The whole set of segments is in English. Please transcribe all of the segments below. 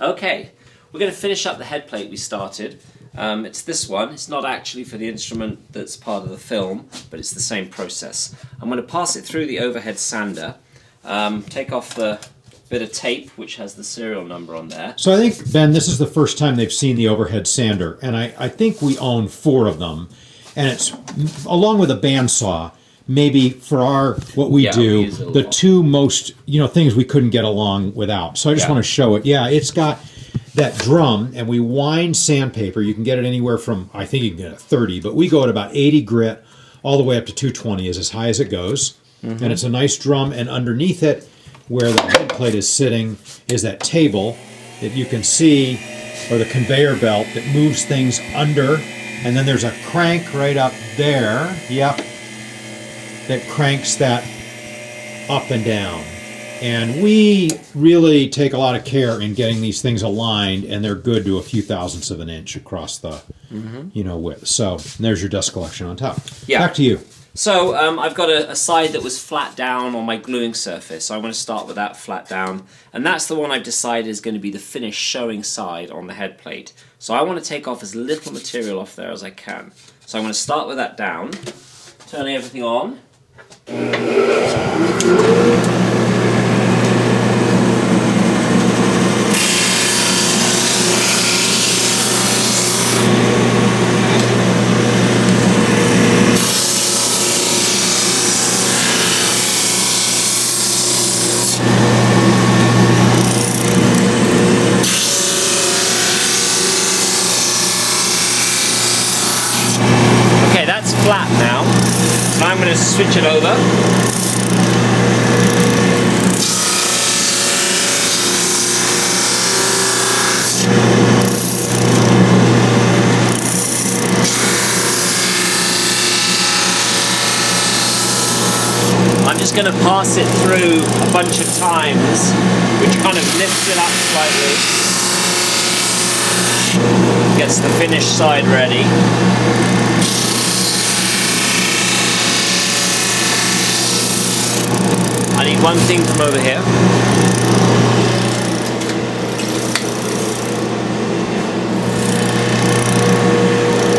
Okay, we're going to finish up the head plate we started. It's this one. It's not actually for the instrument that's part of the film, but it's the same process. I'm going to pass it through the overhead sander, take off the bit of tape which has the serial number on there. So I think, Ben, this is the first time they've seen the overhead sander, and I think we own 4 of them. And it's, along with a bandsaw, maybe for what we do, the 2 most things we couldn't get along without. So I just want to show it. Yeah, it's got that drum, and we wind sandpaper. You can get it anywhere from, I think you can get it 30, but we go at about 80 grit all the way up to 220 is as high as it goes. Mm-hmm. And it's a nice drum, and underneath it, where the head plate is sitting, is that table that you can see, or the conveyor belt that moves things under. And then there's a crank right up there, that cranks that up and down. And we really take a lot of care in getting these things aligned, and they're good to a few thousandths of an inch across the width. So there's your dust collection on top. Back to you. So I've got a side that was flat down on my gluing surface, so I'm going to start with that flat down, and that's the one I've decided is going to be the finished showing side on the head plate. So I want to take off as little material off there as I can. So I'm going to start with that down, turning everything on. Flat now, so I'm going to switch it over. I'm just going to pass it through a bunch of times, which kind of lifts it up slightly, gets the finished side ready. I need one thing from over here.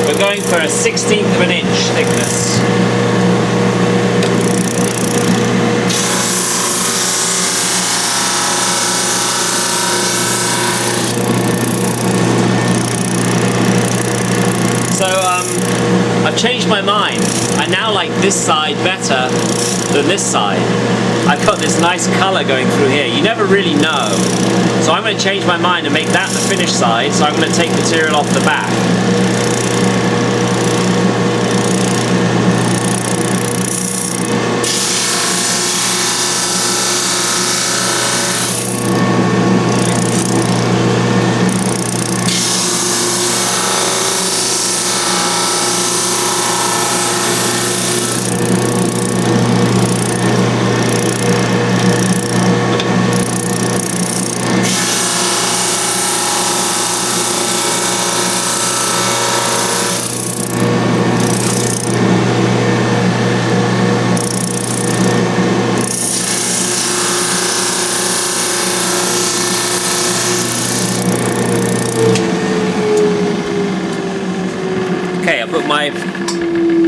We're going for a 1/16 of an inch thickness. So I've changed my mind. I now like this side better than this side. I've got this nice colour going through here. You never really know. So I'm going to change my mind and make that the finished side, so I'm going to take material off the back. My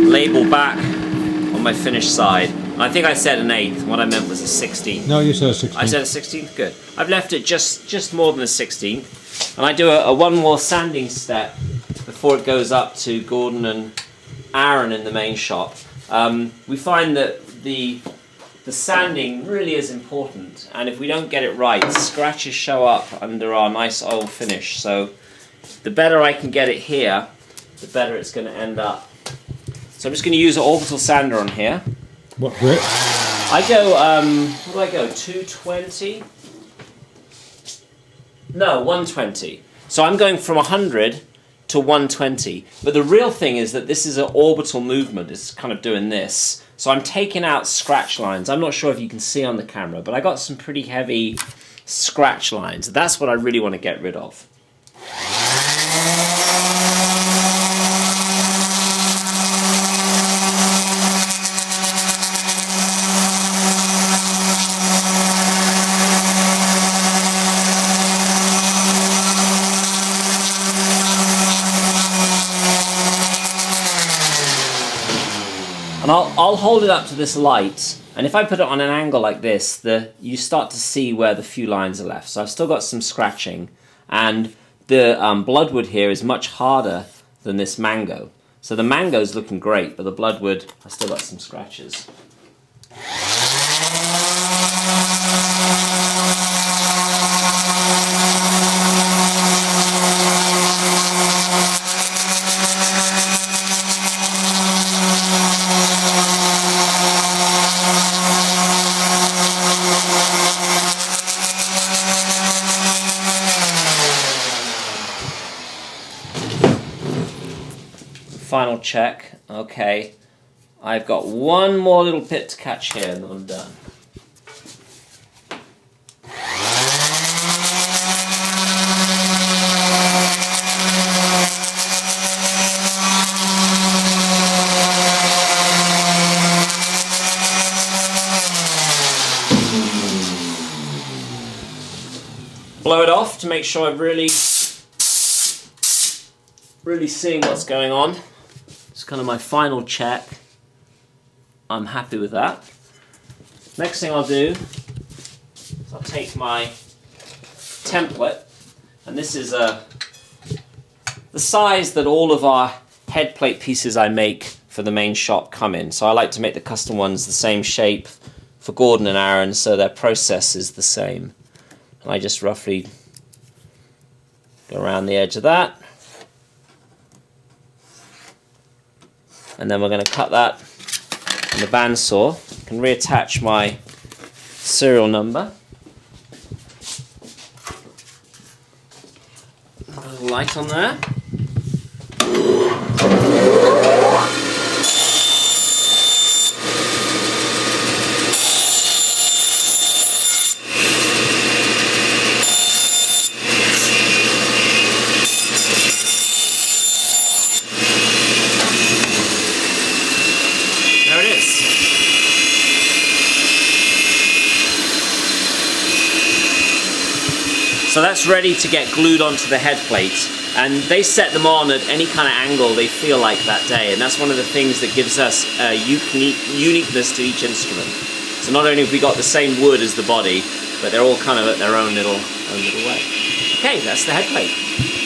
label back on my finished side. I think I said an 1/8. What I meant was a 1/16. No, you said a 16th. I said a 16th? Good. I've left it just more than a 16th. And I do a one more sanding step before it goes up to Gordon and Aaron in the main shop. We find that the sanding really is important, and if we don't get it right, scratches show up under our nice old finish. So the better I can get it here, the better it's going to end up. So I'm just going to use an orbital sander on here. What grit? I go, what do I go, 220? No, 120. So I'm going from 100 to 120. But the real thing is that this is an orbital movement. It's kind of doing this. So I'm taking out scratch lines. I'm not sure if you can see on the camera, but I got some pretty heavy scratch lines. That's what I really want to get rid of. And I'll hold it up to this light, and if I put it on an angle like this, you start to see where the few lines are left. So I've still got some scratching, and the bloodwood here is much harder than this mango. So the mango's looking great, but the bloodwood, I've still got some scratches. Final check. Okay, I've got one more little pit to catch here and then I'm done. Blow it off to make sure I'm really seeing what's going on. It's kind of my final check. I'm happy with that. Next thing I'll do is I'll take my template, and this is the size that all of our head plate pieces I make for the main shop come in. So I like to make the custom ones the same shape for Gordon and Aaron, so their process is the same. And I just roughly go around the edge of that. And then we're going to cut that on the bandsaw. I can reattach my serial number. A little light on there. So that's ready to get glued onto the head plate, and they set them on at any kind of angle they feel like that day, and that's one of the things that gives us uniqueness to each instrument. So not only have we got the same wood as the body, but they're all kind of at their own little way. Okay, that's the head plate.